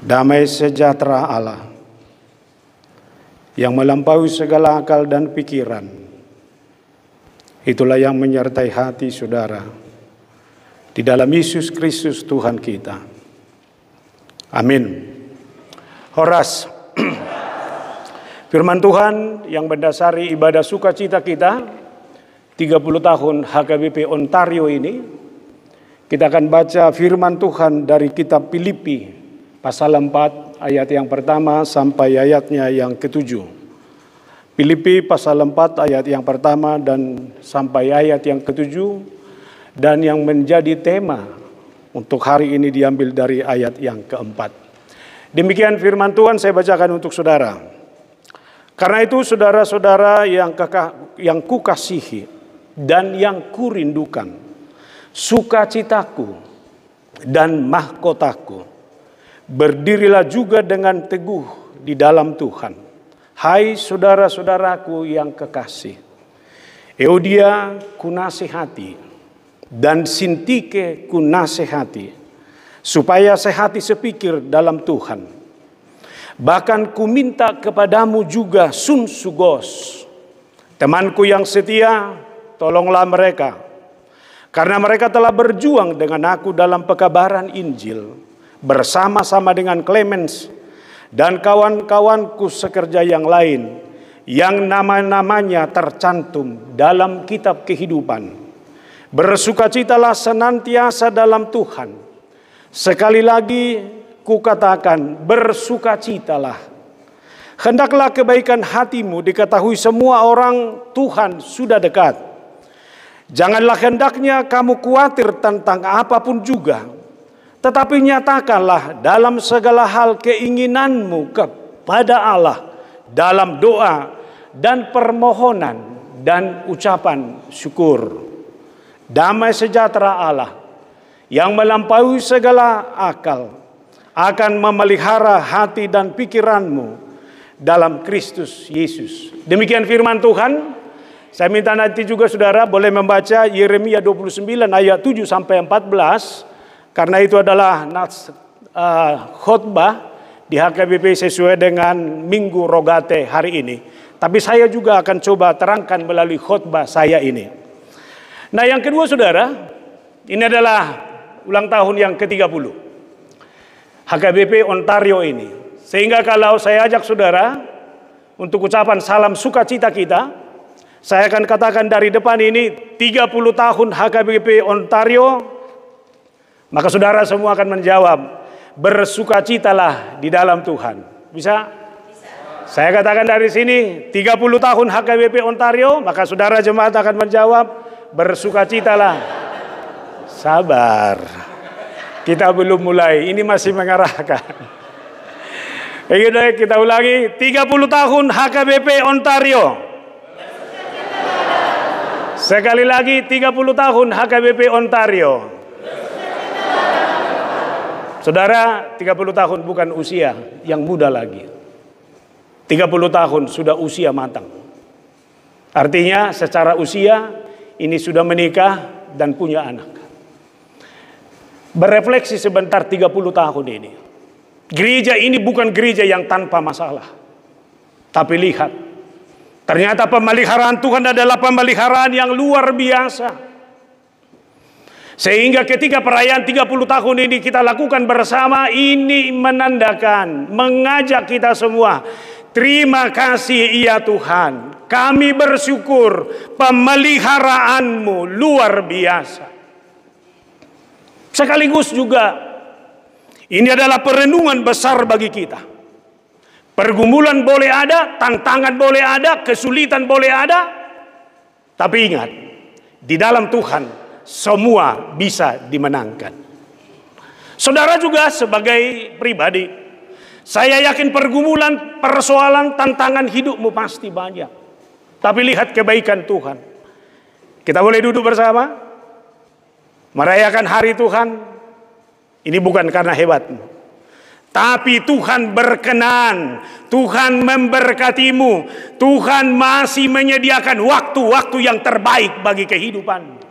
Damai sejahtera Allah yang melampaui segala akal dan pikiran, itulah yang menyertai hati saudara di dalam Yesus Kristus Tuhan kita. Amin. Horas. Firman Tuhan yang mendasari ibadah sukacita kita 30 tahun HKBP Ontario ini, kita akan baca firman Tuhan dari kitab Filipi pasal 4 ayat yang pertama sampai ayatnya yang ke-7. Filipi pasal 4 ayat yang pertama dan sampai ayat yang ke-7, dan yang menjadi tema untuk hari ini diambil dari ayat yang keempat. Demikian firman Tuhan saya bacakan untuk saudara. Karena itu saudara-saudara yang kukasihi dan yang kurindukan, sukacitaku dan mahkotaku, berdirilah juga dengan teguh di dalam Tuhan. Hai saudara-saudaraku yang kekasih, Euodia kunasihati dan Sintike kunasihati, supaya sehati sepikir dalam Tuhan. Bahkan kuminta kepadamu juga Sunsugos, temanku yang setia, tolonglah mereka, karena mereka telah berjuang dengan aku dalam pekabaran Injil, bersama-sama dengan Clemens dan kawan-kawanku sekerja yang lain, yang nama-namanya tercantum dalam kitab kehidupan. Bersukacitalah senantiasa dalam Tuhan. Sekali lagi kukatakan, bersukacitalah. Hendaklah kebaikan hatimu diketahui semua orang, Tuhan sudah dekat. Janganlah hendaknya kamu khawatir tentang apapun juga, tetapi nyatakanlah dalam segala hal keinginanmu kepada Allah dalam doa dan permohonan dan ucapan syukur. Damai sejahtera Allah yang melampaui segala akal akan memelihara hati dan pikiranmu dalam Kristus Yesus. Demikian firman Tuhan. Saya minta nanti juga saudara boleh membaca Yeremia 29 ayat 7 sampai 14. Karena itu adalah khotbah di HKBP sesuai dengan Minggu Rogate hari ini. Tapi saya juga akan coba terangkan melalui khotbah saya ini. Nah yang kedua saudara, ini adalah ulang tahun yang ke-30 HKBP Ontario ini. Sehingga kalau saya ajak saudara untuk ucapan salam sukacita kita, saya akan katakan dari depan ini 30 tahun HKBP Ontario. Maka saudara semua akan menjawab, bersukacitalah di dalam Tuhan. Bisa? Bisa. Saya katakan dari sini 30 tahun HKBP Ontario, maka saudara jemaat akan menjawab, bersukacitalah. Sabar. Kita belum mulai, ini masih mengarahkan. Begitu kita ulangi, 30 tahun HKBP Ontario. Sekali lagi 30 tahun HKBP Ontario. Saudara, 30 tahun bukan usia yang muda lagi. 30 tahun sudah usia matang. Artinya secara usia ini sudah menikah dan punya anak. Berefleksi sebentar 30 tahun ini. Gereja ini bukan gereja yang tanpa masalah. Tapi lihat, ternyata pemeliharaan Tuhan adalah pemeliharaan yang luar biasa. Sehingga ketika perayaan 30 tahun ini kita lakukan bersama, ini menandakan, mengajak kita semua, terima kasih ya Tuhan, kami bersyukur pemeliharaanmu luar biasa. Sekaligus juga ini adalah perenungan besar bagi kita. Pergumulan boleh ada, tantangan boleh ada, kesulitan boleh ada, tapi ingat, di dalam Tuhan semua bisa dimenangkan. Saudara juga sebagai pribadi, saya yakin pergumulan, persoalan, tantangan hidupmu pasti banyak. Tapi lihat kebaikan Tuhan. Kita boleh duduk bersama, merayakan hari Tuhan. Ini bukan karena hebatmu, tapi Tuhan berkenan, Tuhan memberkatimu, Tuhan masih menyediakan waktu-waktu yang terbaik bagi kehidupan.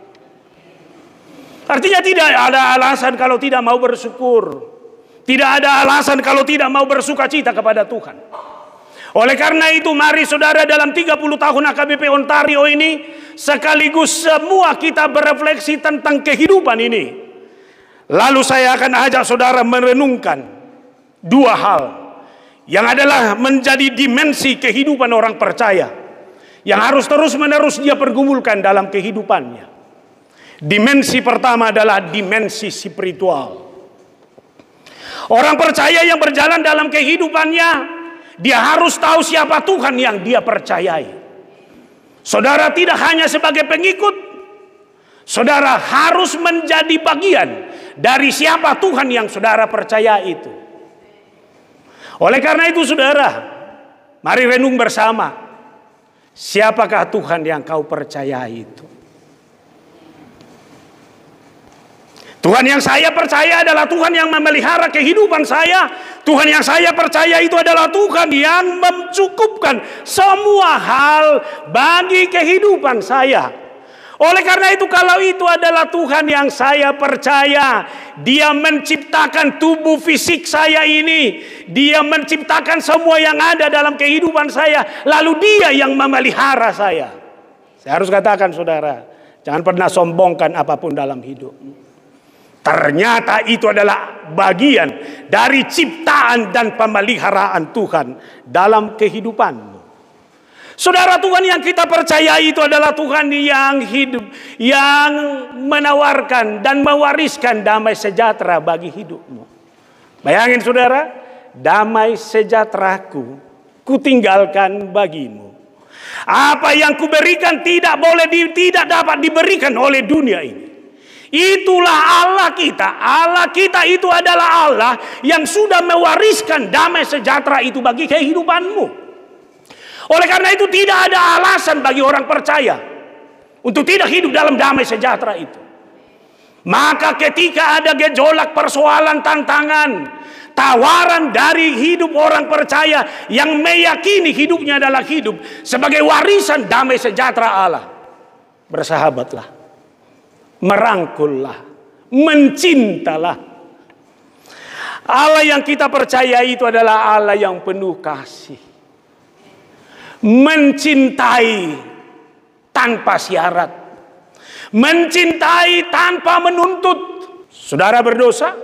Artinya tidak ada alasan kalau tidak mau bersyukur. Tidak ada alasan kalau tidak mau bersuka cita kepada Tuhan. Oleh karena itu mari saudara, dalam 30 tahun AKBP Ontario ini, sekaligus semua kita berefleksi tentang kehidupan ini. Lalu saya akan ajak saudara merenungkan dua hal yang adalah menjadi dimensi kehidupan orang percaya, yang harus terus-menerus dia pergumulkan dalam kehidupannya. Dimensi pertama adalah dimensi spiritual. Orang percaya yang berjalan dalam kehidupannya, dia harus tahu siapa Tuhan yang dia percayai. Saudara tidak hanya sebagai pengikut, saudara harus menjadi bagian dari siapa Tuhan yang saudara percaya itu. Oleh karena itu saudara, mari renung bersama, siapakah Tuhan yang kau percaya itu? Tuhan yang saya percaya adalah Tuhan yang memelihara kehidupan saya. Tuhan yang saya percaya itu adalah Tuhan yang mencukupkan semua hal bagi kehidupan saya. Oleh karena itu, kalau itu adalah Tuhan yang saya percaya, Dia menciptakan tubuh fisik saya ini, Dia menciptakan semua yang ada dalam kehidupan saya, lalu Dia yang memelihara saya. Saya harus katakan saudara, jangan pernah sombongkan apapun dalam hidup. Ternyata itu adalah bagian dari ciptaan dan pemeliharaan Tuhan dalam kehidupanmu. Saudara, Tuhan yang kita percaya itu adalah Tuhan yang hidup, yang menawarkan dan mewariskan damai sejahtera bagi hidupmu. Bayangin saudara, damai sejahteraku kutinggalkan bagimu. Apa yang kuberikan tidak dapat diberikan oleh dunia ini. Itulah Allah kita. Allah kita itu adalah Allah yang sudah mewariskan damai sejahtera itu bagi kehidupanmu. Oleh karena itu tidak ada alasan bagi orang percaya untuk tidak hidup dalam damai sejahtera itu. Maka ketika ada gejolak, persoalan, tantangan, tawaran dari hidup orang percaya yang meyakini hidupnya adalah hidup sebagai warisan damai sejahtera Allah, bersahabatlah, merangkullah, mencintalah. Allah yang kita percaya itu adalah Allah yang penuh kasih, mencintai tanpa syarat, mencintai tanpa menuntut. Saudara berdosa,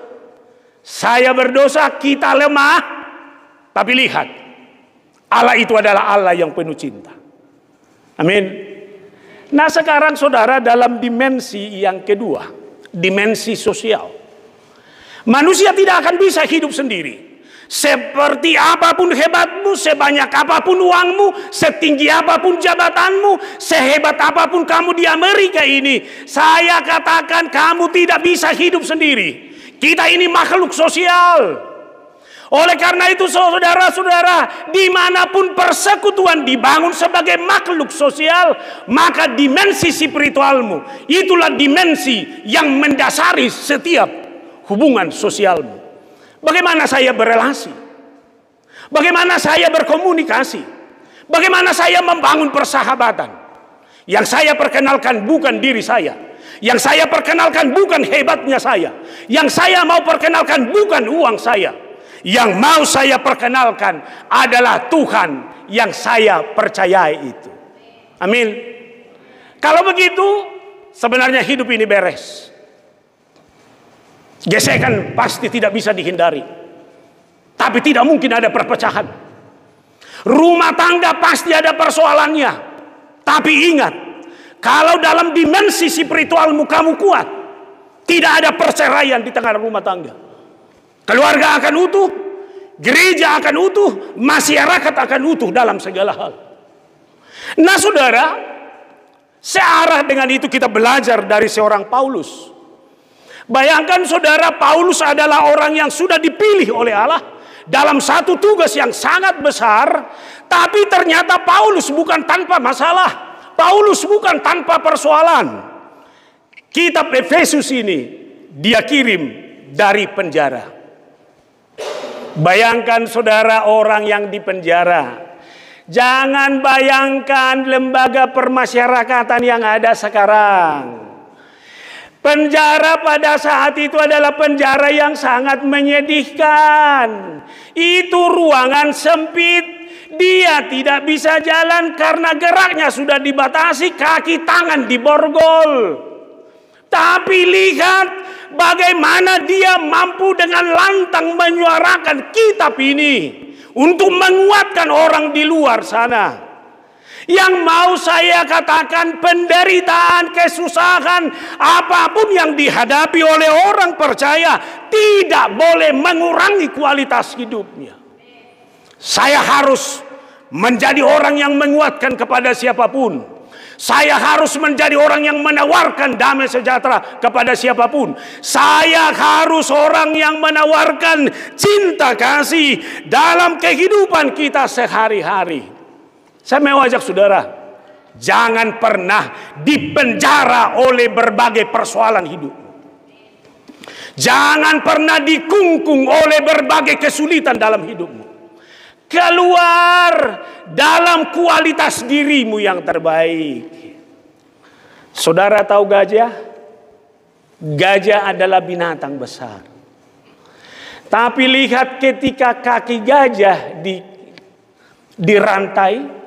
saya berdosa, kita lemah, tapi lihat, Allah itu adalah Allah yang penuh cinta. Amin. Nah sekarang saudara, dalam dimensi yang kedua, dimensi sosial, manusia tidak akan bisa hidup sendiri. Seperti apapun hebatmu, sebanyak apapun uangmu, setinggi apapun jabatanmu, sehebat apapun kamu di Amerika ini, saya katakan kamu tidak bisa hidup sendiri. Kita ini makhluk sosial. Oleh karena itu saudara-saudara, dimanapun persekutuan dibangun sebagai makhluk sosial, maka dimensi spiritualmu itulah dimensi yang mendasari setiap hubungan sosialmu. Bagaimana saya berelasi? Bagaimana saya berkomunikasi? Bagaimana saya membangun persahabatan? Yang saya perkenalkan bukan diri saya. Yang saya perkenalkan bukan hebatnya saya. Yang saya mau perkenalkan bukan uang saya. Yang mau saya perkenalkan adalah Tuhan yang saya percayai itu. Amin. Kalau begitu, sebenarnya hidup ini beres. Gesekan pasti tidak bisa dihindari. Tapi tidak mungkin ada perpecahan. Rumah tangga pasti ada persoalannya. Tapi ingat, kalau dalam dimensi spiritualmu kamu kuat, tidak ada perceraian di tengah rumah tangga. Keluarga akan utuh, gereja akan utuh, masyarakat akan utuh dalam segala hal. Nah saudara, searah dengan itu kita belajar dari seorang Paulus. Bayangkan saudara, Paulus adalah orang yang sudah dipilih oleh Allah dalam satu tugas yang sangat besar. Tapi ternyata Paulus bukan tanpa masalah, Paulus bukan tanpa persoalan. Kitab Efesus ini dia kirim dari penjara. Bayangkan saudara, orang yang di penjara. Jangan bayangkan lembaga permasyarakatan yang ada sekarang. Penjara pada saat itu adalah penjara yang sangat menyedihkan. Itu ruangan sempit. Dia tidak bisa jalan karena geraknya sudah dibatasi, kaki tangan diborgol. Tapi lihat bagaimana dia mampu dengan lantang menyuarakan kitab ini untuk menguatkan orang di luar sana. Yang mau saya katakan, penderitaan, kesusahan, apapun yang dihadapi oleh orang percaya tidak boleh mengurangi kualitas hidupnya. Saya harus menjadi orang yang menguatkan kepada siapapun. Saya harus menjadi orang yang menawarkan damai sejahtera kepada siapapun. Saya harus orang yang menawarkan cinta kasih dalam kehidupan kita sehari-hari. Saya mau ajak saudara, jangan pernah dipenjara oleh berbagai persoalan hidup. Jangan pernah dikungkung oleh berbagai kesulitan dalam hidupmu. Keluar dalam kualitas dirimu yang terbaik. Saudara tahu gajah? Gajah adalah binatang besar. Tapi lihat ketika kaki gajah dirantai,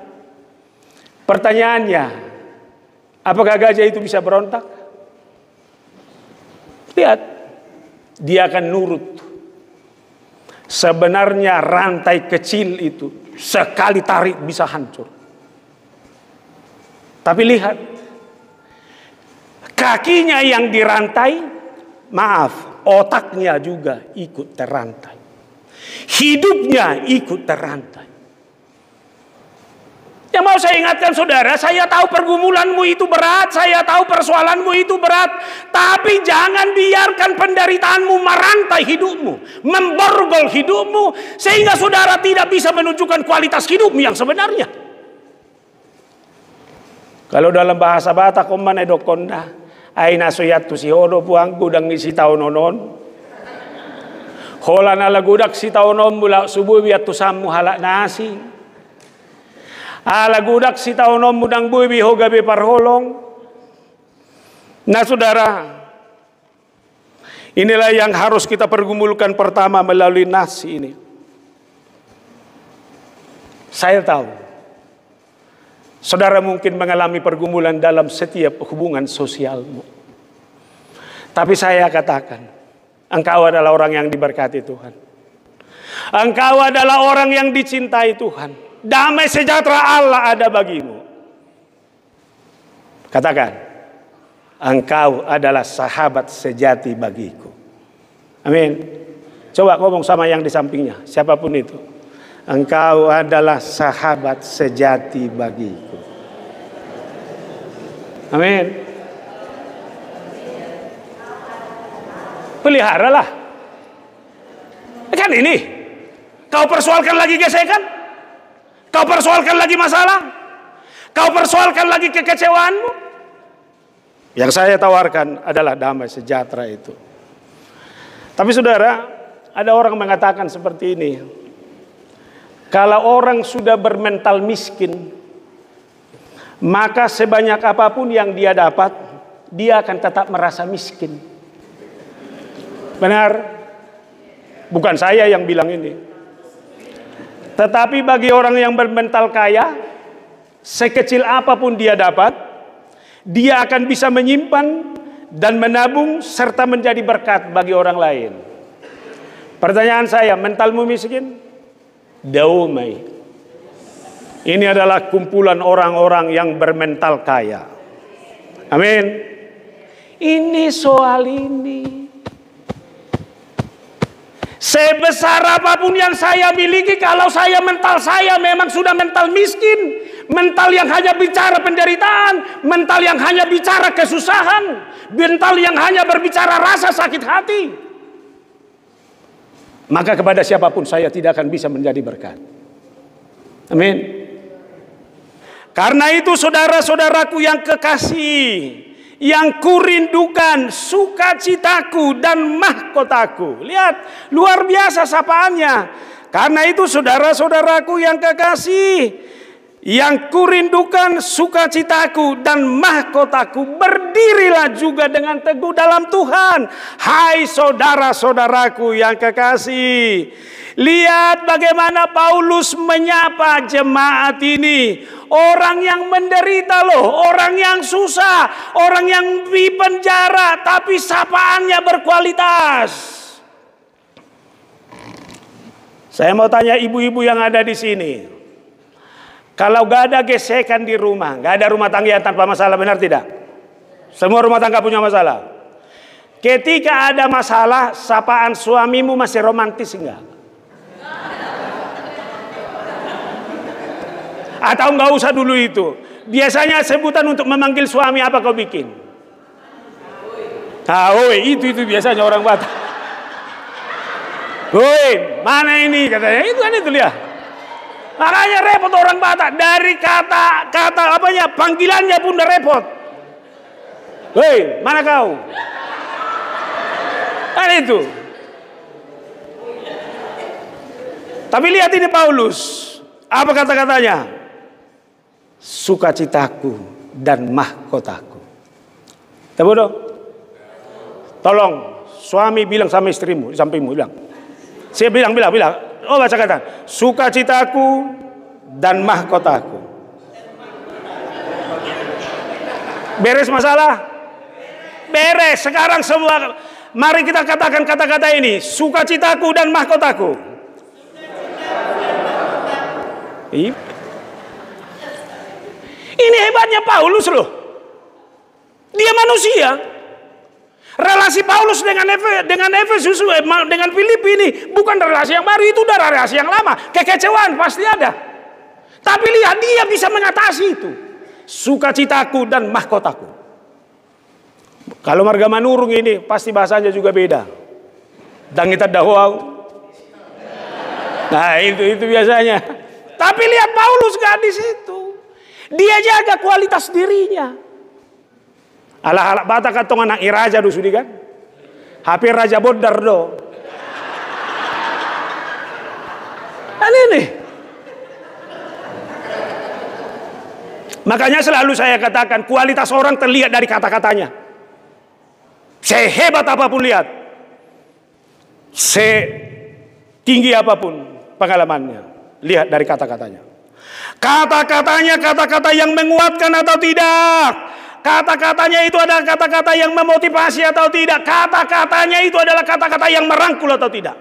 pertanyaannya, apakah gajah itu bisa berontak? Lihat, dia akan nurut. Sebenarnya rantai kecil itu sekali tarik bisa hancur. Tapi lihat, kakinya yang dirantai, maaf, otaknya juga ikut terrantai. Hidupnya ikut terrantai. Yang mau saya ingatkan saudara, saya tahu pergumulanmu itu berat, saya tahu persoalanmu itu berat, tapi jangan biarkan penderitaanmu merantai hidupmu, memborgol hidupmu, sehingga saudara tidak bisa menunjukkan kualitas hidupmu yang sebenarnya. Kalau dalam bahasa Batak, komane dokonda, aina soyatu si hodo puang gudang isi taunonon, hola nala gudak si taunon bula subuh biat tu samu halak nasi. Ala gudak si taunom mudang bubi hogabe parholong. Nah saudara, inilah yang harus kita pergumulkan pertama melalui nas ini. Saya tahu saudara mungkin mengalami pergumulan dalam setiap hubungan sosialmu. Tapi saya katakan, engkau adalah orang yang diberkati Tuhan. Engkau adalah orang yang dicintai Tuhan. Damai sejahtera Allah ada bagimu. Katakan, engkau adalah sahabat sejati bagiku. Amin. Coba ngomong sama yang di sampingnya, siapapun itu. Engkau adalah sahabat sejati bagiku. Amin. Peliharalah. Kan ini, kau persoalkan lagi gesekan? Kau persoalkan lagi masalah? Kau persoalkan lagi kekecewaanmu? Yang saya tawarkan adalah damai sejahtera itu. Tapi saudara, ada orang mengatakan seperti ini. Kalau orang sudah bermental miskin, maka sebanyak apapun yang dia dapat, dia akan tetap merasa miskin. Benar? Bukan saya yang bilang ini. Tetapi bagi orang yang bermental kaya, sekecil apapun dia dapat, dia akan bisa menyimpan dan menabung serta menjadi berkat bagi orang lain. Pertanyaan saya, mentalmu miskin? Daumai. Ini adalah kumpulan orang-orang yang bermental kaya. Amin. Ini soal ini. Sebesar apapun yang saya miliki, kalau mental saya memang sudah mental miskin, mental yang hanya bicara penderitaan, mental yang hanya bicara kesusahan, mental yang hanya berbicara rasa sakit hati, maka kepada siapapun saya tidak akan bisa menjadi berkat. Amin. Karena itu saudara-saudaraku yang kekasih, yang kurindukan, sukacitaku dan mahkotaku. Lihat, luar biasa sapaannya. Karena itu saudara-saudaraku yang kekasih, Yang kurindukan sukacitaku dan mahkotaku, berdirilah juga dengan teguh dalam Tuhan. Hai saudara-saudaraku yang kekasih, lihat bagaimana Paulus menyapa jemaat ini. Orang yang menderita loh, orang yang susah, orang yang di penjara, tapi sapaannya berkualitas. Saya mau tanya ibu-ibu yang ada di sini. Kalau gak ada gesekan di rumah, gak ada rumah tangga yang tanpa masalah, benar tidak? Semua rumah tangga punya masalah. Ketika ada masalah, sapaan suamimu masih romantis enggak? Atau nggak usah dulu itu? Biasanya sebutan untuk memanggil suami apa kau bikin? Itu biasanya orang Batak. Woi, mana ini katanya? Itu kan itu lihat. Makanya repot orang Batak, dari kata apanya, panggilannya pun udah repot. Woi, mana kau? Kan itu. Tapi lihat ini Paulus, apa kata-katanya? Sukacitaku dan mahkotaku. Tahu dong? Tolong suami bilang sama istrimu, sampingmu bilang. Saya bilang. Oh, baca kata, sukacitaku dan mahkotaku. Beres masalah? Beres. Sekarang semua, mari kita katakan kata-kata ini, sukacitaku dan mahkotaku. Ini hebatnya Paulus loh. Dia manusia. Relasi Paulus dengan Efesus, dengan Filipi ini bukan relasi yang baru, itu udah relasi yang lama. Kekecewaan pasti ada. Tapi lihat dia bisa mengatasi itu. Sukacitaku dan mahkotaku. Kalau marga manurung ini pasti bahasanya juga beda. Dan kita dahwau. Nah itu biasanya. Tapi lihat Paulus gak di situ. Dia jaga kualitas dirinya. Ala Batak katong anak iraja do sudi kan? HP raja bodar do. Ini. Makanya selalu saya katakan kualitas orang terlihat dari kata-katanya. Sehebat apapun lihat, setinggi apapun pengalamannya, lihat dari kata-katanya. Kata-katanya kata-kata yang menguatkan atau tidak? Kata-katanya itu adalah kata-kata yang memotivasi atau tidak? Kata-katanya itu adalah kata-kata yang merangkul atau tidak?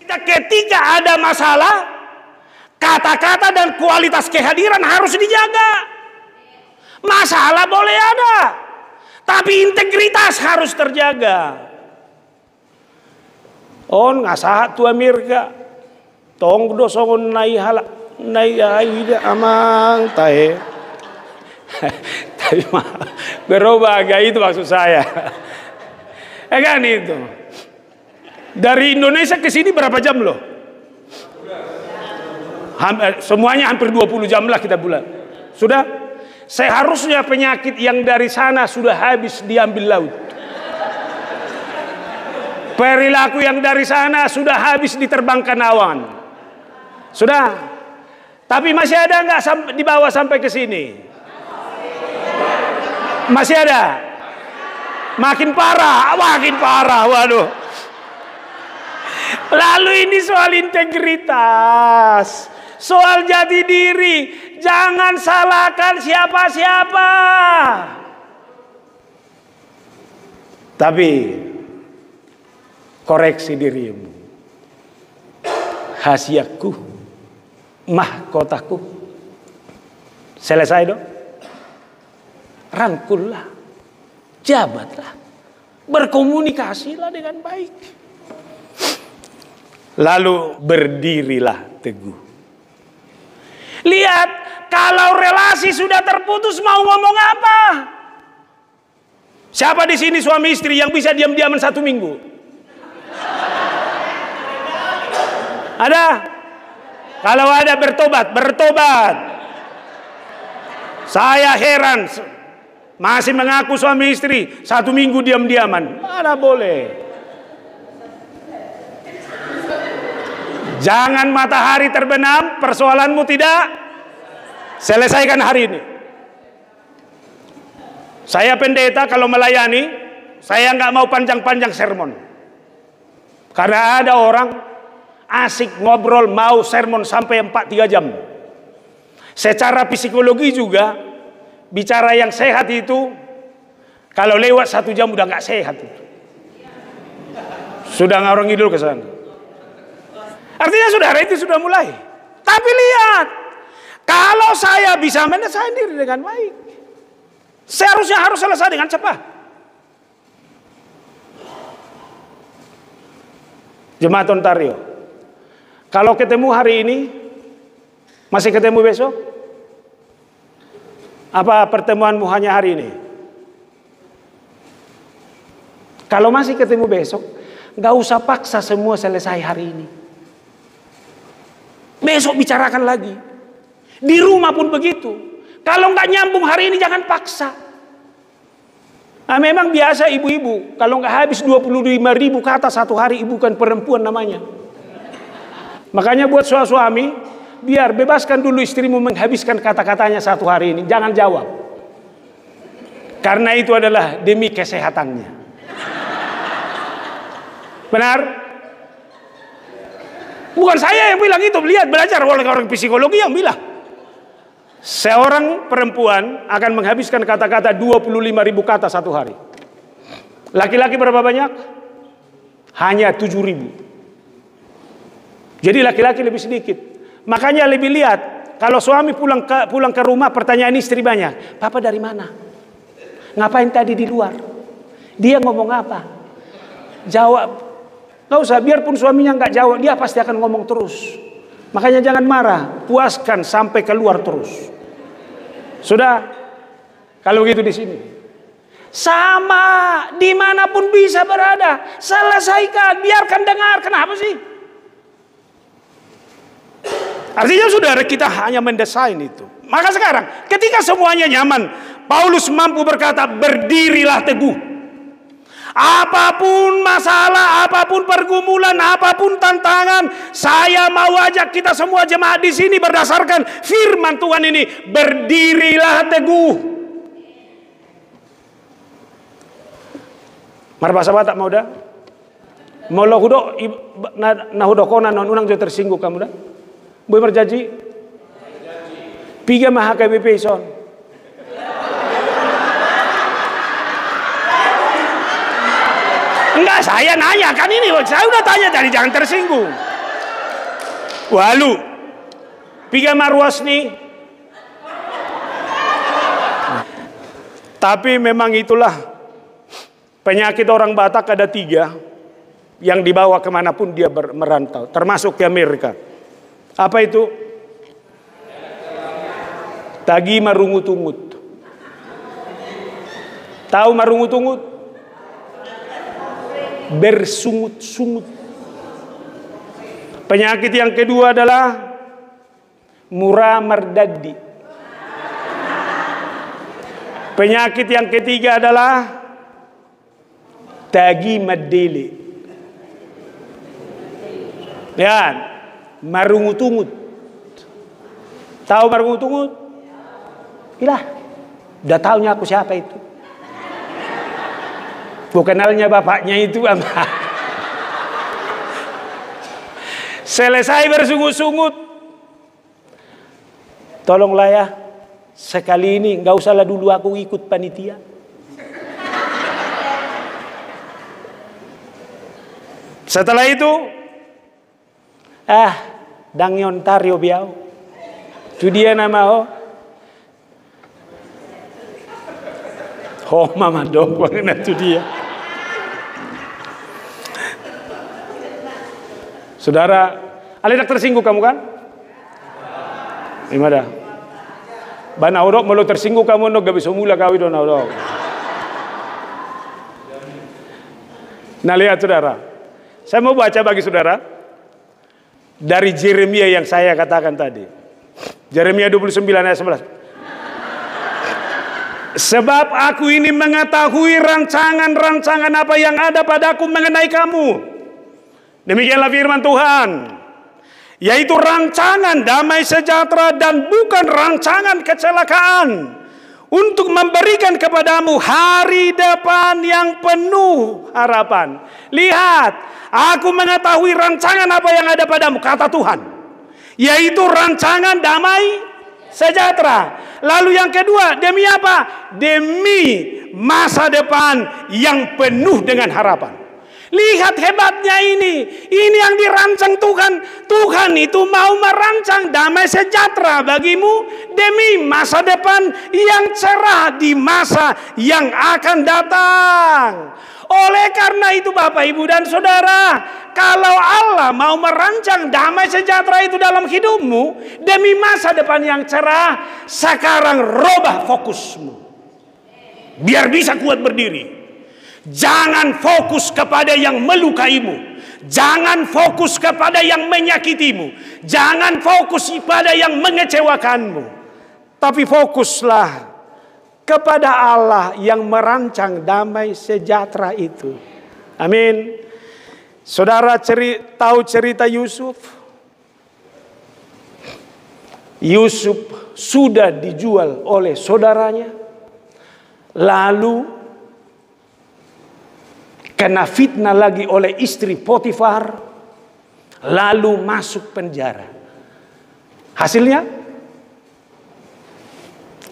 Ketika ada masalah, kata-kata dan kualitas kehadiran harus dijaga. Masalah boleh ada, tapi integritas harus terjaga. On ngasahat tu Amerika, tong do songon nai halak nai aida amang tahe. Tapi berubah agak itu maksud saya. Kan itu. Dari Indonesia ke sini berapa jam loh? Semuanya hampir 20 jam lah kita bulan. Sudah? Seharusnya penyakit yang dari sana sudah habis diambil laut. Perilaku yang dari sana sudah habis diterbangkan awan. Sudah? Tapi masih ada nggak dibawa sampai ke sini? Masih ada? Makin parah, waduh. Lalu ini soal integritas, soal jati diri. Jangan salahkan siapa-siapa. Tapi koreksi dirimu. Hasiaku, mahkotaku. Selesai dong. Rangkullah, jabatlah, berkomunikasilah dengan baik. Lalu berdirilah teguh. Lihat, kalau relasi sudah terputus mau ngomong apa? Siapa di sini suami istri yang bisa diam-diaman 1 minggu? Ada? Kalau ada bertobat. Saya heran. Masih mengaku suami istri 1 minggu diam-diaman. Mana boleh. Jangan matahari terbenam, persoalanmu tidak Selesaikan hari ini. Saya pendeta kalau melayani, saya nggak mau panjang-panjang sermon. Karena ada orang asik ngobrol mau sermon sampai 4-3 jam. Secara psikologi juga, bicara yang sehat itu, kalau lewat 1 jam udah nggak sehat itu. Sudah ngarang ngidul ke sana. Artinya saudara itu sudah mulai. Tapi lihat, kalau saya bisa menyelesaikan diri dengan baik, seharusnya harus selesai dengan cepat. Jemaat Ontario, kalau ketemu hari ini, masih ketemu besok? Apa pertemuanmu hanya hari ini? Kalau masih ketemu besok, nggak usah paksa semua selesai hari ini. Besok bicarakan lagi. Di rumah pun begitu. Kalau nggak nyambung hari ini jangan paksa. Nah, memang biasa ibu-ibu kalau nggak habis 25.000 kata satu hari, ibu kan perempuan namanya. Makanya buat suami, biar bebaskan dulu istrimu menghabiskan kata-katanya satu hari ini. Jangan jawab. Karena itu adalah demi kesehatannya. Benar? Bukan saya yang bilang itu. Lihat, belajar oleh orang psikologi yang bilang. Seorang perempuan akan menghabiskan kata-kata 25.000 kata satu hari. Laki-laki berapa banyak? Hanya 7.000. Jadi laki-laki lebih sedikit. Makanya lebih lihat, kalau suami pulang ke rumah, pertanyaan istri banyak. Papa dari mana? Ngapain tadi di luar? Dia ngomong apa? Jawab. Nggak usah, biarpun suaminya nggak jawab, dia pasti akan ngomong terus. Makanya jangan marah, puaskan sampai keluar terus. Sudah, kalau begitu di sini. Sama, dimanapun bisa berada, selesaikan, biarkan dengar. Kenapa sih? Artinya saudara, kita hanya mendesain itu. Maka sekarang, ketika semuanya nyaman, Paulus mampu berkata, berdirilah teguh. Apapun masalah, apapun pergumulan, apapun tantangan, saya mau ajak kita semua jemaat di sini berdasarkan firman Tuhan ini, berdirilah teguh. Marbasa batak mau dah? Mau lo hudo na hudo kona non unang jo tersinggung kamu dah? Boleh berjanji? Piga maha KBP son. Enggak, saya nanya kan ini, saya udah tanya tadi, jangan tersinggung. Walu, piga marwas nih. Tapi memang itulah penyakit orang Batak, ada 3 yang dibawa kemanapun dia merantau, termasuk ke Amerika. Apa itu? Tagi marungut-ungut. Tahu marungut-ungut? Bersungut-sungut. Penyakit yang kedua adalah murah mardadi. Penyakit yang ketiga adalah tagi madele. Lihat, marungut-ungut. Tahu marungut-ungut? Ilah, udah tahunya aku siapa itu. Kenalnya bapaknya itu. Selesai bersungut-sungut, tolonglah ya, sekali ini nggak usahlah dulu aku ikut panitia. Setelah itu, dangi Ontario biau, itu dia nama mama dong, mana itu dia. Saudara, ada tersinggung kamu kan? Gimana? Bana odok mau tersinggung kamu no gak bisa mula kau itu na odok. Nah lihat saudara, saya mau baca bagi saudara dari Yeremia yang saya katakan tadi. Yeremia 29 ayat 11. Sebab aku ini mengetahui rancangan-rancangan apa yang ada padaku mengenai kamu. Demikianlah firman Tuhan. yaitu rancangan damai sejahtera dan bukan rancangan kecelakaan, untuk memberikan kepadamu hari depan yang penuh harapan. Lihat, aku mengetahui rancangan apa yang ada padamu, kata Tuhan, yaitu rancangan damai sejahtera. Lalu yang kedua, demi apa? Demi masa depan yang penuh dengan harapan. Lihat hebatnya ini. Ini yang dirancang Tuhan. Tuhan itu mau merancang damai sejahtera bagimu demi masa depan yang cerah di masa yang akan datang. Oleh karena itu Bapak, Ibu dan Saudara, kalau Allah mau merancang damai sejahtera itu dalam hidupmu demi masa depan yang cerah, sekarang robah fokusmu biar bisa kuat berdiri. Jangan fokus kepada yang melukaimu, jangan fokus kepada yang menyakitimu, jangan fokus pada yang mengecewakanmu, tapi fokuslah kepada Allah yang merancang damai sejahtera itu. Amin. Saudara tahu cerita Yusuf? Yusuf sudah dijual oleh saudaranya, lalu kena fitnah lagi oleh istri Potifar, lalu masuk penjara. Hasilnya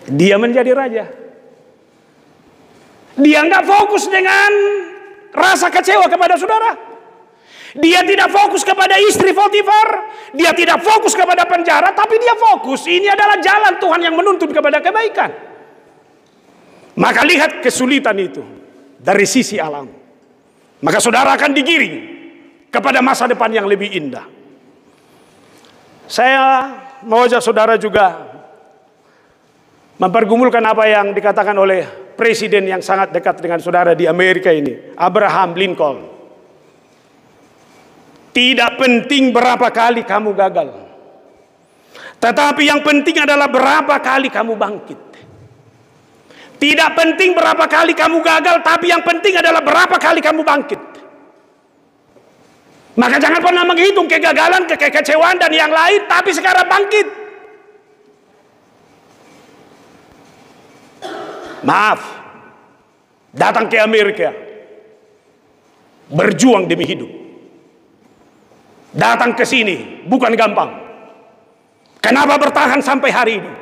dia menjadi raja. Dia nggak fokus dengan rasa kecewa kepada saudara. Dia tidak fokus kepada istri Potifar. Dia tidak fokus kepada penjara. Tapi dia fokus, ini adalah jalan Tuhan yang menuntun kepada kebaikan. Maka lihat kesulitan itu dari sisi alam. Maka saudara akan digiring kepada masa depan yang lebih indah. Saya mau ajak saudara juga mempergumulkan apa yang dikatakan oleh presiden yang sangat dekat dengan saudara di Amerika ini, Abraham Lincoln. Tidak penting berapa kali kamu gagal, tetapi yang penting adalah berapa kali kamu bangkit. Tidak penting berapa kali kamu gagal, tapi yang penting adalah berapa kali kamu bangkit. Maka jangan pernah menghitung kegagalan, kekecewaan dan yang lain, tapi sekarang bangkit. Maaf, datang ke Amerika, berjuang demi hidup. Datang ke sini bukan gampang. Kenapa bertahan sampai hari ini?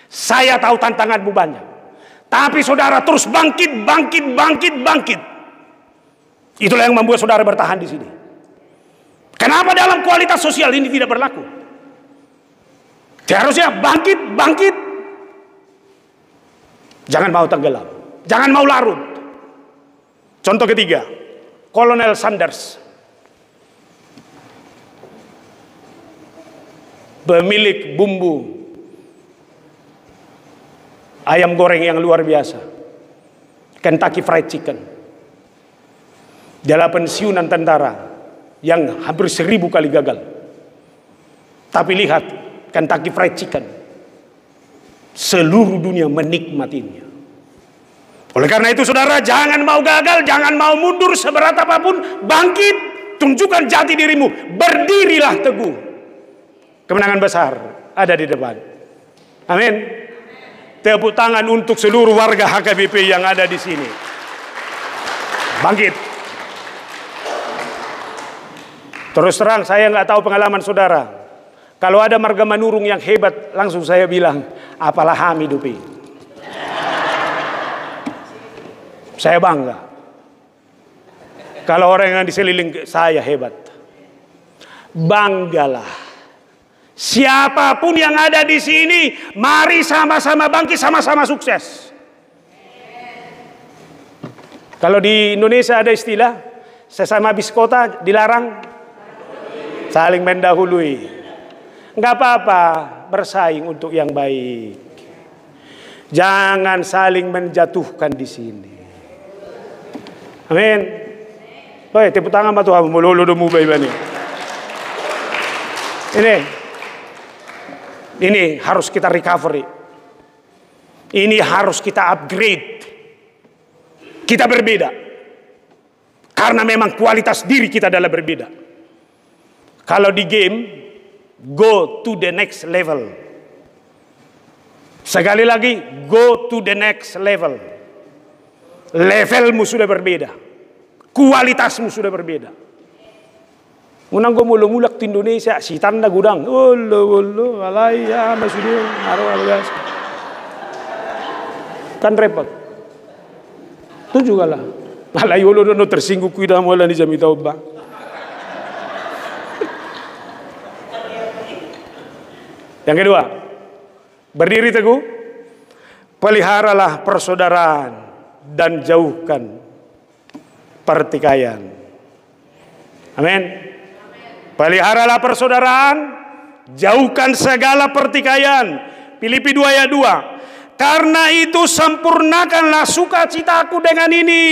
Saya tahu tantanganmu banyak, tapi saudara terus bangkit, bangkit, bangkit, bangkit. Itulah yang membuat saudara bertahan di sini. Kenapa dalam kualitas sosial ini tidak berlaku? Seharusnya bangkit, bangkit. Jangan mau tenggelam, jangan mau larut. Contoh ketiga, Kolonel Sanders, pemilik bumbu ayam goreng yang luar biasa, Kentucky Fried Chicken. Dia adalah pensiunan tentara yang hampir 1000 kali gagal. Tapi lihat Kentucky Fried Chicken, seluruh dunia menikmatinya. Oleh karena itu saudara, jangan mau gagal, jangan mau mundur seberat apapun. Bangkit, tunjukkan jati dirimu, berdirilah teguh. Kemenangan besar ada di depan. Amin. Tepuk tangan untuk seluruh warga HKBP yang ada di sini. Bangkit. Terus terang, saya nggak tahu pengalaman saudara. Kalau ada marga manurung yang hebat, langsung saya bilang, apalah hami dupi. Saya bangga. Kalau orang yang di sekeliling saya hebat, banggalah. Siapapun yang ada di sini, mari sama-sama bangkit, sama-sama sukses. Kalau di Indonesia ada istilah, sesama biskota dilarang saling mendahului. Enggak apa-apa, bersaing untuk yang baik. Jangan saling menjatuhkan di sini. Amin. Baik, tepuk tangan batu abu melulu demu bayi. Ini harus kita recovery. Ini harus kita upgrade. Kita berbeda. Karena memang kualitas diri kita adalah berbeda. Kalau di game, go to the next level. Sekali lagi, go to the next level. Levelmu sudah berbeda, kualitasmu sudah berbeda. Unang go mulak di Indonesia, si tanda gudang, alay ya masudin, aras. Kan repot. Itu juga lah. Alay no tersinggung kuida mola ni jami tau ba. Yang kedua, berdiri teguh, peliharalah persaudaraan dan jauhkan pertikaian. Amin. Peliharalah persaudaraan, jauhkan segala pertikaian. Filipi 2 ayat 2. Karena itu sempurnakanlah sukacitaku dengan ini.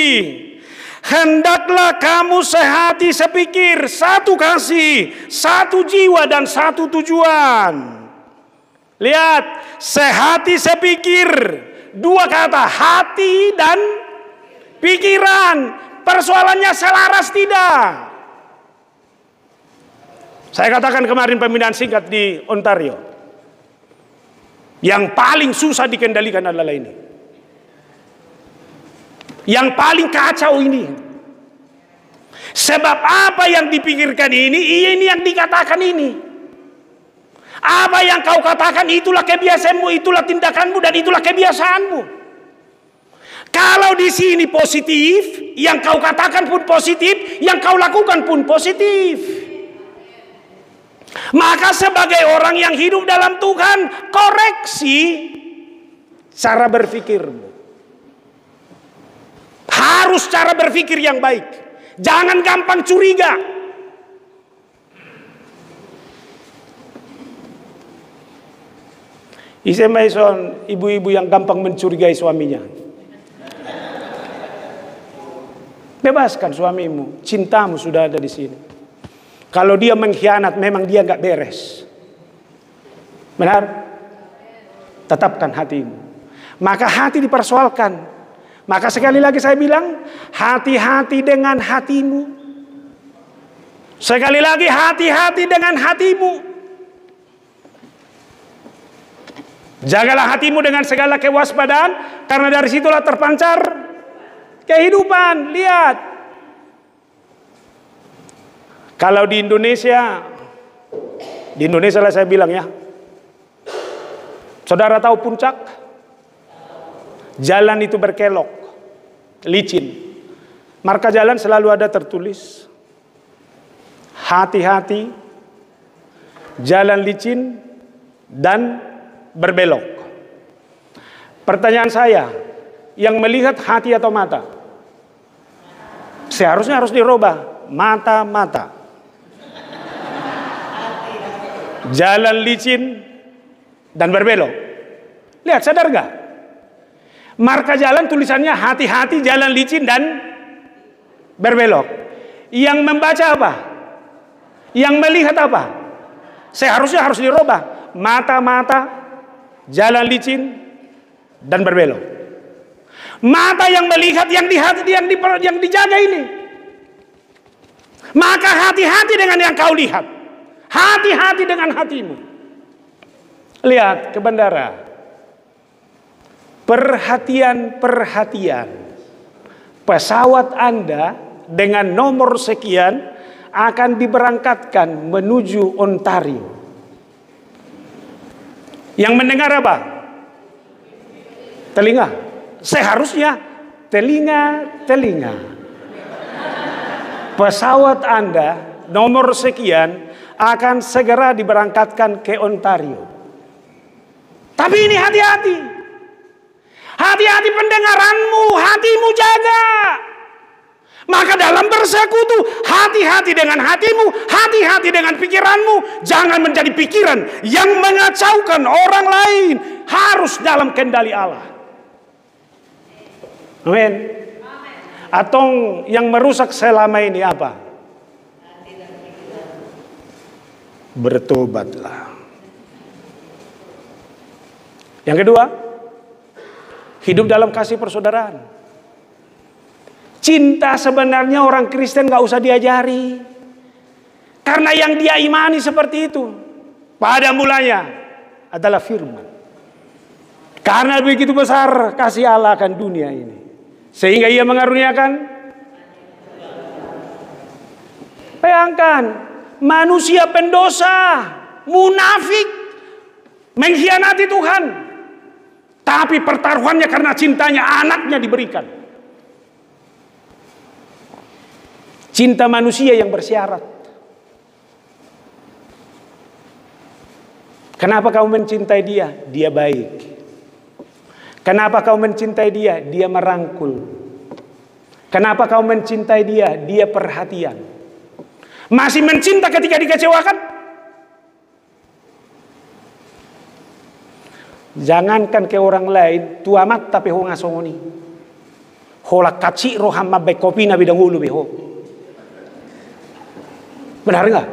Hendaklah kamu sehati sepikir, satu kasih, satu jiwa dan satu tujuan. Lihat, sehati sepikir. Dua kata, hati dan pikiran. Persoalannya selaras tidak. Saya katakan kemarin pembinaan singkat di Ontario. Yang paling susah dikendalikan adalah ini. Yang paling kacau ini. Sebab apa yang dipikirkan ini yang dikatakan ini. Apa yang kau katakan itulah kebiasaanmu, itulah tindakanmu, dan itulah kebiasaanmu. Kalau di sini positif, yang kau katakan pun positif, yang kau lakukan pun positif. Maka sebagai orang yang hidup dalam Tuhan, koreksi cara berpikirmu. Harus cara berpikir yang baik. Jangan gampang curiga. Isemaison ibu-ibu yang gampang mencurigai suaminya. Bebaskan suamimu, cintamu sudah ada di sini. Kalau dia mengkhianat, memang dia nggak beres. Benar? Tetapkan hatimu. Maka hati dipersoalkan. Maka sekali lagi saya bilang, hati-hati dengan hatimu. Sekali lagi, hati-hati dengan hatimu. Jagalah hatimu dengan segala kewaspadaan, karena dari situlah terpancar kehidupan. Lihat. Kalau di Indonesia lah saya bilang ya. Saudara tahu puncak? Jalan itu berkelok, licin. Marka jalan selalu ada tertulis, hati-hati, jalan licin dan berbelok. Pertanyaan saya, yang melihat hati atau mata? Seharusnya harus dirubah, mata-mata. Jalan licin dan berbelok. Lihat, sadar gak? Marka jalan tulisannya hati-hati, jalan licin dan berbelok. Yang membaca apa? Yang melihat apa? Seharusnya harus dirubah, mata-mata, jalan licin dan berbelok. Mata yang melihat, yang dijaga ini. Maka hati-hati dengan yang kau lihat. Hati-hati dengan hatimu. Lihat ke bandara. Perhatian. Pesawat Anda dengan nomor sekian akan diberangkatkan menuju Ontario. Yang mendengar apa? Telinga. Seharusnya telinga. Pesawat Anda nomor sekian akan segera diberangkatkan ke Ontario. Tapi ini hati-hati. Hati-hati pendengaranmu, hatimu jaga. Maka dalam bersekutu, hati-hati dengan hatimu, hati-hati dengan pikiranmu. Jangan menjadi pikiran yang mengacaukan orang lain. Harus dalam kendali Allah. Amin. Atau yang merusak selama ini apa? Bertobatlah. Yang kedua, hidup dalam kasih persaudaraan. Cinta sebenarnya orang Kristen gak usah diajari. Karena yang dia imani seperti itu. pada mulanya adalah firman. Karena begitu besar kasih Allah akan dunia ini, sehingga ia mengaruniakan. Bayangkan, manusia pendosa, munafik, mengkhianati Tuhan, tapi pertaruhannya karena cintanya anaknya diberikan. Cinta manusia yang bersyarat. Kenapa kau mencintai dia? Dia baik. Kenapa kau mencintai dia? Dia merangkul. Kenapa kau mencintai dia? Dia perhatian. Masih mencinta ketika dikecewakan? Jangankan ke orang lain, tua mat tapi ho ngasongoni. Hola kaci roham mabbe kopi nabi dangulu beho. Benar enggak?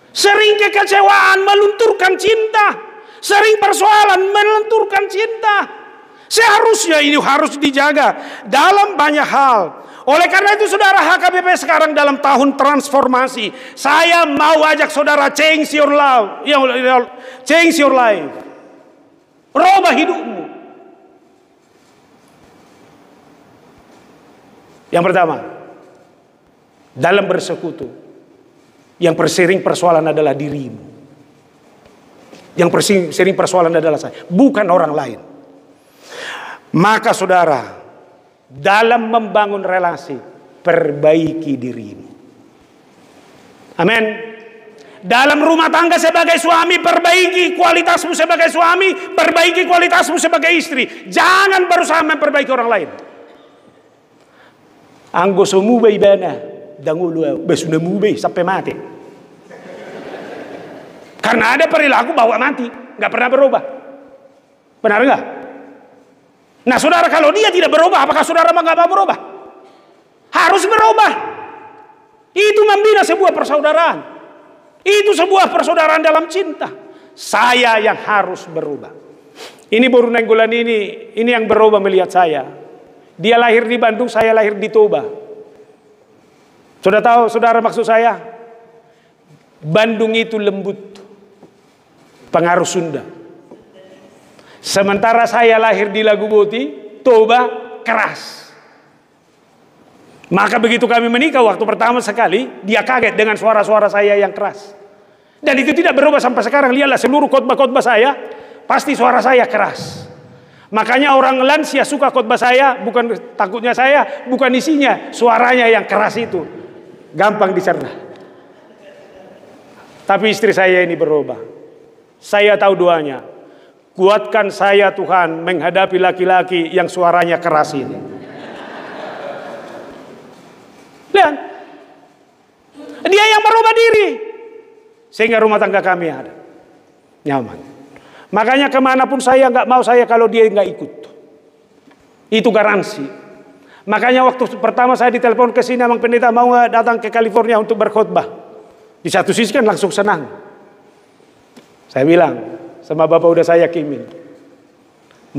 Sering kekecewaan melunturkan cinta. Sering persoalan melunturkan cinta. Seharusnya ini harus dijaga dalam banyak hal. Oleh karena itu saudara, HKBP sekarang dalam tahun transformasi. Saya mau ajak saudara change your life. Change your life. Rubah hidupmu. Yang pertama, dalam bersekutu, yang sering persoalan adalah dirimu. Yang sering persoalan adalah saya, bukan orang lain. Maka saudara, dalam membangun relasi, perbaiki dirimu. Amin. Dalam rumah tangga sebagai suami, perbaiki kualitasmu sebagai suami, perbaiki kualitasmu sebagai istri. Jangan berusaha memperbaiki orang lain. Anggo semua ibana dangulu besuna mube sampai mati. Karena ada perilaku bawa mati, nggak pernah berubah. Benar nggak? Nah saudara, kalau dia tidak berubah, apakah saudara nggak mau berubah? Harus berubah. Itu membina sebuah persaudaraan. Itu sebuah persaudaraan dalam cinta. Saya yang harus berubah. Ini baru nenggolan ini yang berubah melihat saya. Dia lahir di Bandung, saya lahir di Toba. Sudah tahu saudara maksud saya? Bandung itu lembut, pengaruh Sunda. Sementara saya lahir di Laguboti, Toba keras. Maka begitu kami menikah waktu pertama sekali, dia kaget dengan suara-suara saya yang keras. Dan itu tidak berubah sampai sekarang. Lihatlah seluruh khotbah-khotbah saya, pasti suara saya keras. Makanya orang lansia suka khotbah saya, bukan takutnya saya, bukan isinya, suaranya yang keras itu. Gampang dicerna. Tapi istri saya ini berubah. Saya tahu doanya. Kuatkan saya Tuhan menghadapi laki-laki yang suaranya keras ini. Lihat. Dia yang merubah diri. Sehingga rumah tangga kami ada. Nyaman. Makanya kemanapun saya nggak mau saya kalau dia nggak ikut. Itu garansi. Makanya waktu pertama saya ditelepon ke sini, Abang Pendeta mau nggak datang ke California untuk berkhotbah. Di satu sisi kan langsung senang. Saya bilang sama Bapak udah saya yakin.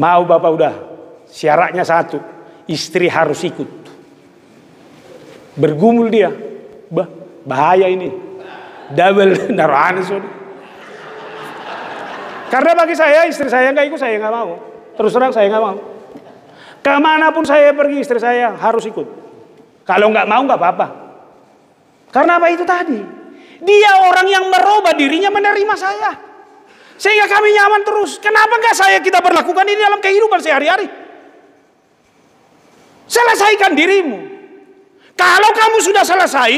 Mau Bapak udah. Syaratnya satu, istri harus ikut. Bergumul dia. Bahaya ini. Double naruhan sudah. Karena bagi saya istri saya nggak ikut, saya nggak mau. Terus terang saya nggak mau. Kemanapun saya pergi istri saya harus ikut. Kalau nggak mau nggak apa-apa. Karena apa itu tadi? Dia orang yang merubah dirinya menerima saya. Sehingga kami nyaman terus. Kenapa nggak kita berlakukan ini dalam kehidupan sehari-hari? Selesaikan dirimu. Kalau kamu sudah selesai,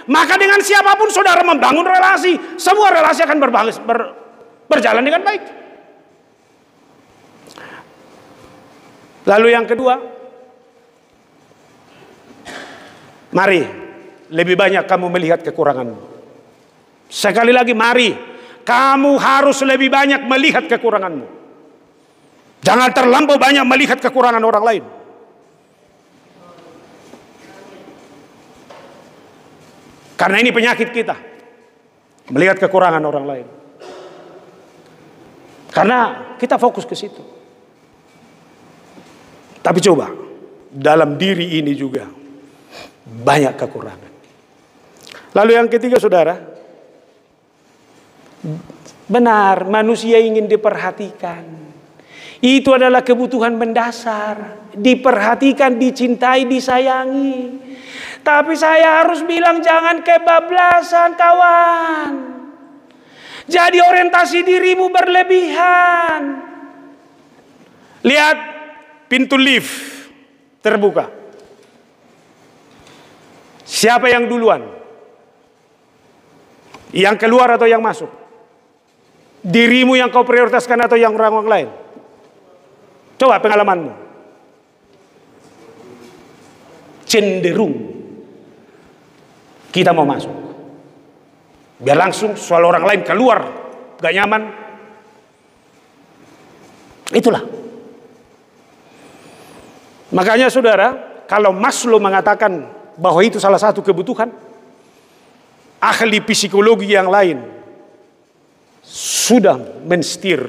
maka dengan siapapun saudara membangun relasi, semua relasi akan berjalan dengan baik. Lalu yang kedua, mari lebih banyak kamu melihat kekuranganmu. Sekali lagi, mari kamu harus lebih banyak melihat kekuranganmu. Jangan terlampau banyak melihat kekurangan orang lain. Karena ini penyakit kita, melihat kekurangan orang lain. Karena kita fokus ke situ. Tapi coba, dalam diri ini juga banyak kekurangan. Lalu yang ketiga saudara, Benar, manusia ingin diperhatikan. Itu adalah kebutuhan mendasar. Diperhatikan, dicintai, disayangi. Tapi saya harus bilang jangan kebablasan kawan. Jadi orientasi dirimu berlebihan. Lihat pintu lift terbuka. Siapa yang duluan? Yang keluar atau yang masuk? Dirimu yang kau prioritaskan atau yang orang lain? Coba pengalamanmu. Cenderung kita mau masuk. Biar langsung soal orang lain keluar, gak nyaman. Itulah. Makanya saudara, kalau Maslow mengatakan bahwa itu salah satu kebutuhan, ahli psikologi yang lain sudah menstir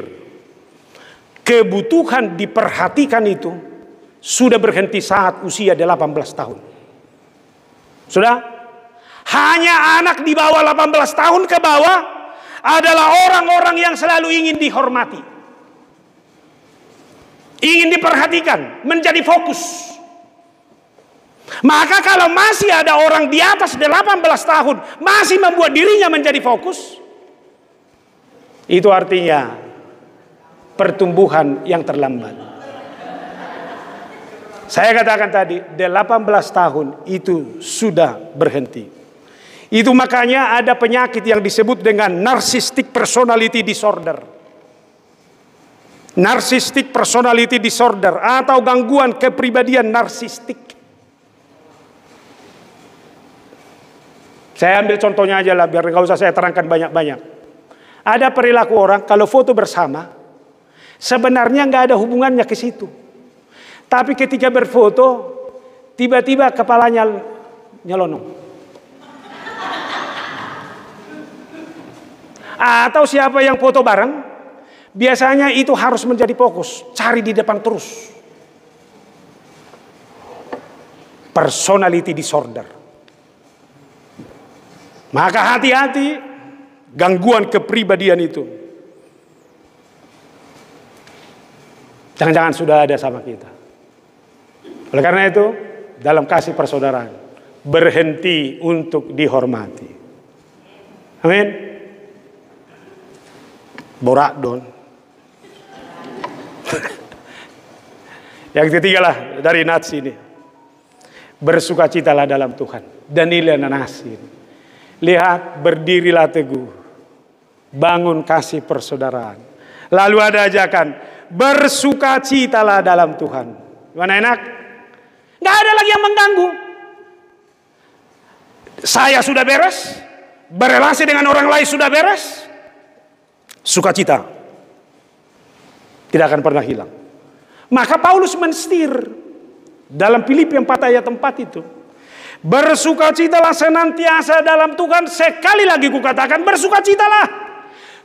kebutuhan diperhatikan itu sudah berhenti saat usia 18 tahun. Sudah? Hanya anak di bawah 18 tahun ke bawah adalah orang-orang yang selalu ingin dihormati. Ingin diperhatikan, menjadi fokus. Maka kalau masih ada orang di atas 18 tahun masih membuat dirinya menjadi fokus, itu artinya pertumbuhan yang terlambat. Saya katakan tadi 18 tahun itu sudah berhenti. Itu makanya ada penyakit yang disebut dengan narcissistic personality disorder. Narcissistic personality disorder atau gangguan kepribadian narsistik. Saya ambil contohnya aja lah biar nggak usah saya terangkan banyak-banyak. Ada perilaku orang kalau foto bersama sebenarnya nggak ada hubungannya ke situ. Tapi ketika berfoto tiba-tiba kepalanya nyelonong. Atau siapa yang foto bareng, biasanya itu harus menjadi fokus, cari di depan terus. Personality disorder. Maka hati-hati gangguan kepribadian itu. Jangan-jangan sudah ada sama kita. Oleh karena itu, dalam kasih persaudaraan, berhenti untuk dihormati. Amin. Borak don. Yang ketiga lah dari nats ini. Bersukacitalah dalam Tuhan. Daniel Nasin. Lihat, berdirilah teguh. Bangun kasih persaudaraan. Lalu ada ajakan, bersukacitalah dalam Tuhan. Gimana enak? Gak ada lagi yang mengganggu. Saya sudah beres. Berelasi dengan orang lain sudah beres. Sukacita tidak akan pernah hilang. Maka Paulus menstir dalam Filipi 4 ayat 4 itu, bersukacitalah senantiasa dalam Tuhan. Sekali lagi kukatakan, bersukacitalah.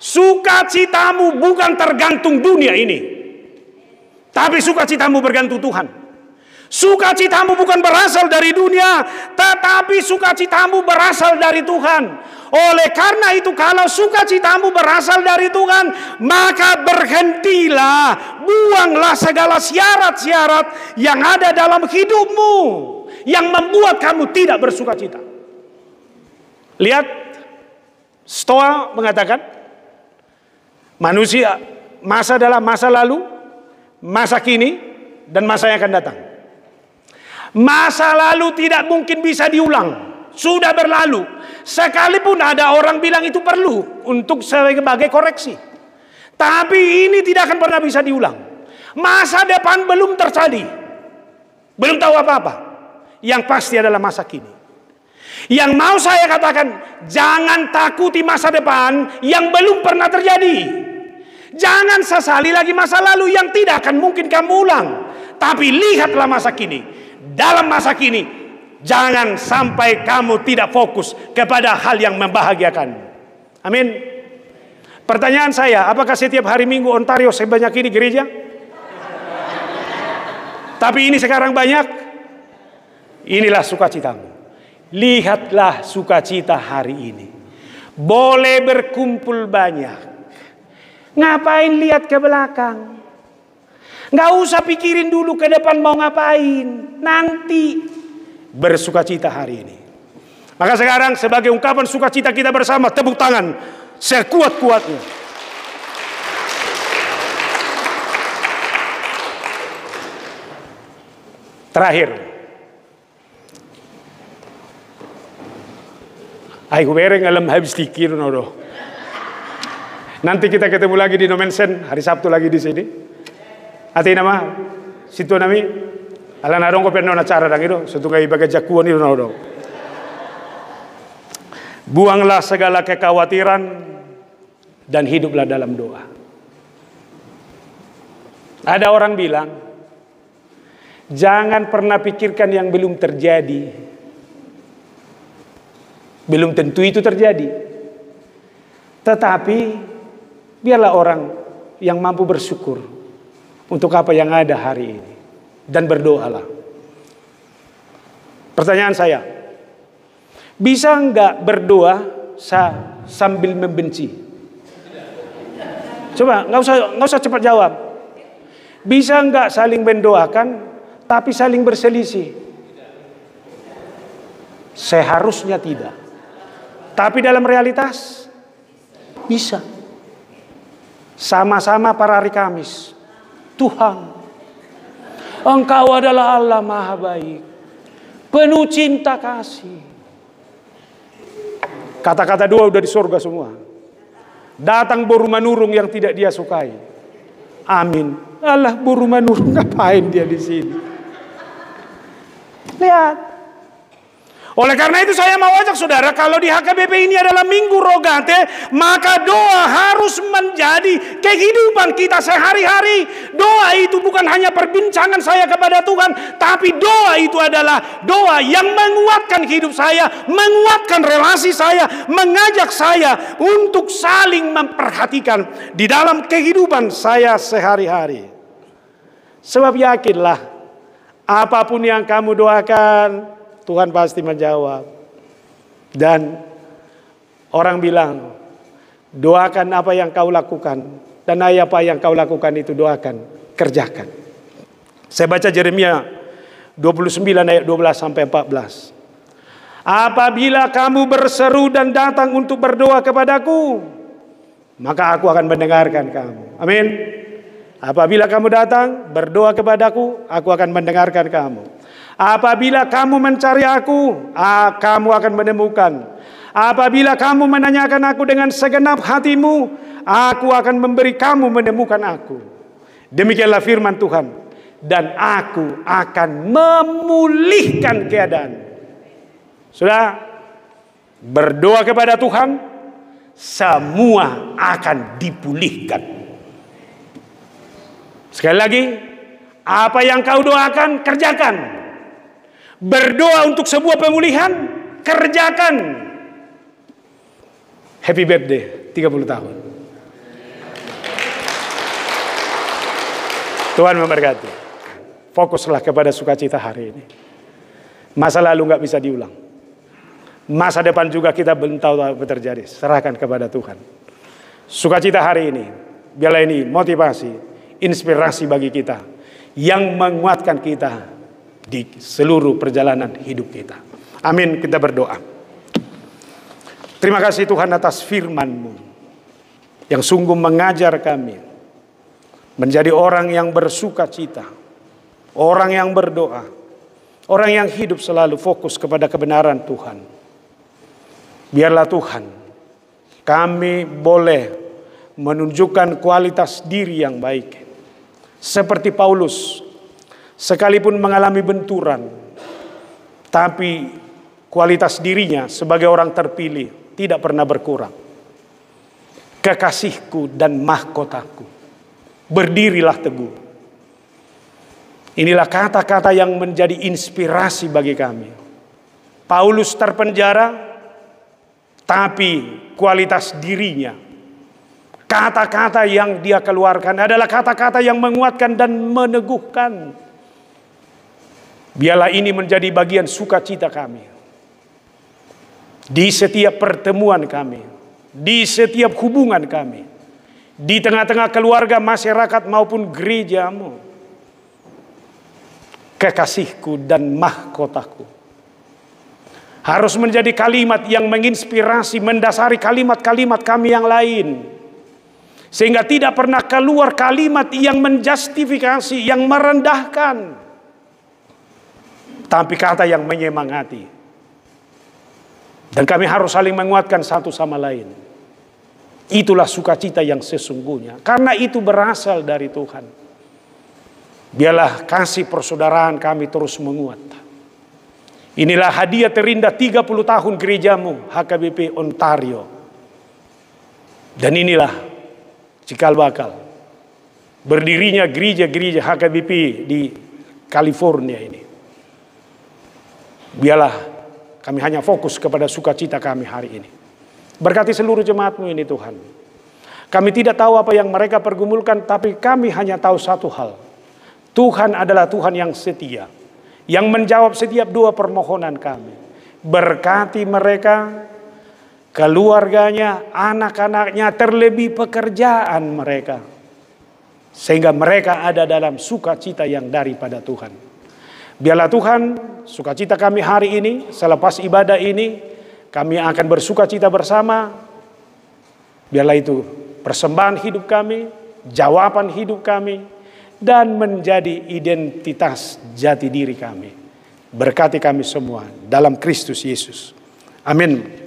Sukacitamu bukan tergantung dunia ini, tapi sukacitamu bergantung Tuhan. Sukacitamu bukan berasal dari dunia, tetapi sukacitamu berasal dari Tuhan. Oleh karena itu, kalau sukacitamu berasal dari Tuhan, maka berhentilah, buanglah segala syarat-syarat yang ada dalam hidupmu yang membuat kamu tidak bersukacita. Lihat, Stoa mengatakan, manusia, masa adalah masa lalu, masa kini, dan masa yang akan datang. Masa lalu tidak mungkin bisa diulang, sudah berlalu. Sekalipun ada orang bilang itu perlu untuk sebagai koreksi, tapi ini tidak akan pernah bisa diulang. Masa depan belum terjadi, belum tahu apa-apa. Yang pasti adalah masa kini. Yang mau saya katakan, jangan takuti masa depan yang belum pernah terjadi. Jangan sesali lagi masa lalu yang tidak akan mungkin kamu ulang. Tapi lihatlah masa kini. Dalam masa kini, jangan sampai kamu tidak fokus kepada hal yang membahagiakan. Amin. Pertanyaan saya, apakah setiap hari Minggu Ontario sebanyak ini gereja? Tapi ini sekarang banyak. Inilah sukacitamu. Lihatlah sukacita hari ini. boleh berkumpul banyak. Ngapain lihat ke belakang? Nggak usah pikirin dulu ke depan mau ngapain. Nanti bersukacita hari ini. Maka sekarang sebagai ungkapan sukacita kita bersama, tepuk tangan sekuat-kuatnya. Terakhir, aku bereng alam habis dikir nodo. Nanti kita ketemu lagi di Nomensen hari Sabtu lagi di sini. Ati nama situ nami ala narong ko penno na cara dang itu setungai baga jakuan itu nodo. Buanglah segala kekhawatiran dan hiduplah dalam doa. Ada orang bilang, jangan pernah pikirkan yang belum terjadi. Belum tentu itu terjadi. Tetapi biarlah orang yang mampu bersyukur untuk apa yang ada hari ini. Dan berdoalah. Pertanyaan saya, bisa enggak berdoa sambil membenci? Coba, nggak usah cepat jawab. Bisa enggak saling mendoakan tapi saling berselisih? Seharusnya tidak. Tapi dalam realitas bisa. Sama-sama para hari Kamis. Tuhan, Engkau adalah Allah Maha Baik, penuh cinta kasih. Kata-kata doa udah di surga semua. Datang buru manurung yang tidak dia sukai. Amin. Allah, buru manurung ngapain dia di sini? Lihat. Oleh karena itu saya mau ajak saudara, kalau di HKBP ini adalah Minggu Rogate, maka doa harus menjadi kehidupan kita sehari-hari. Doa itu bukan hanya perbincangan saya kepada Tuhan, tapi doa itu adalah doa yang menguatkan hidup saya, menguatkan relasi saya, mengajak saya untuk saling memperhatikan di dalam kehidupan saya sehari-hari. Sebab yakinlah, apapun yang kamu doakan, Tuhan pasti menjawab. Dan orang bilang, doakan apa yang kau lakukan, dan apa yang kau lakukan itu doakan, kerjakan. Saya baca Yeremia 29 ayat 12 sampai 14. Apabila kamu berseru dan datang untuk berdoa kepadaku, maka aku akan mendengarkan kamu. Amin. Apabila kamu datang berdoa kepadaku, aku akan mendengarkan kamu. Apabila kamu mencari aku, kamu akan menemukan. Apabila kamu menanyakan aku dengan segenap hatimu, aku akan memberi kamu menemukan aku. Demikianlah firman Tuhan. Dan aku akan memulihkan keadaan. Sudah, berdoa kepada Tuhan, semua akan dipulihkan. Sekali lagi, apa yang kau doakan, kerjakan. Berdoa untuk sebuah pemulihan, kerjakan. Happy birthday, 30 tahun. Tuhan memberkati. Fokuslah kepada sukacita hari ini. Masa lalu nggak bisa diulang. Masa depan juga kita belum tahu apa terjadi. Serahkan kepada Tuhan. Sukacita hari ini, biarlah ini motivasi, inspirasi bagi kita, yang menguatkan kita di seluruh perjalanan hidup kita. Amin, kita berdoa. Terima kasih Tuhan atas firman-Mu yang sungguh mengajar kami menjadi orang yang bersuka cita, orang yang berdoa, orang yang hidup selalu fokus kepada kebenaran Tuhan. Biarlah Tuhan, kami boleh menunjukkan kualitas diri yang baik. Seperti Paulus, sekalipun mengalami benturan, tapi kualitas dirinya sebagai orang terpilih tidak pernah berkurang. Kekasihku dan mahkotaku, berdirilah teguh. Inilah kata-kata yang menjadi inspirasi bagi kami. Paulus terpenjara, tapi kualitas dirinya, kata-kata yang dia keluarkan adalah kata-kata yang menguatkan dan meneguhkan. Biarlah ini menjadi bagian sukacita kami. Di setiap pertemuan kami, di setiap hubungan kami, di tengah-tengah keluarga, masyarakat maupun gerejamu. Kekasihku dan mahkotaku harus menjadi kalimat yang menginspirasi, mendasari kalimat-kalimat kami yang lain. Sehingga tidak pernah keluar kalimat yang menjustifikasi, yang merendahkan, tapi kata yang menyemangati. Dan kami harus saling menguatkan satu sama lain. Itulah sukacita yang sesungguhnya, karena itu berasal dari Tuhan. Biarlah kasih persaudaraan kami terus menguat. Inilah hadiah terindah 30 tahun gerejamu, HKBP Ontario. Dan inilah cikal bakal berdirinya gereja-gereja HKBP di California ini. Biarlah kami hanya fokus kepada sukacita kami hari ini. Berkati seluruh jemaatmu ini Tuhan. Kami tidak tahu apa yang mereka pergumulkan, tapi kami hanya tahu satu hal. Tuhan adalah Tuhan yang setia, yang menjawab setiap doa permohonan kami. Berkati mereka, keluarganya, anak-anaknya, terlebih pekerjaan mereka. Sehingga mereka ada dalam sukacita yang daripada Tuhan. Biarlah Tuhan, sukacita kami hari ini, selepas ibadah ini, kami akan bersukacita bersama. Biarlah itu persembahan hidup kami, jawaban hidup kami, dan menjadi identitas jati diri kami. Berkati kami semua dalam Kristus Yesus. Amin.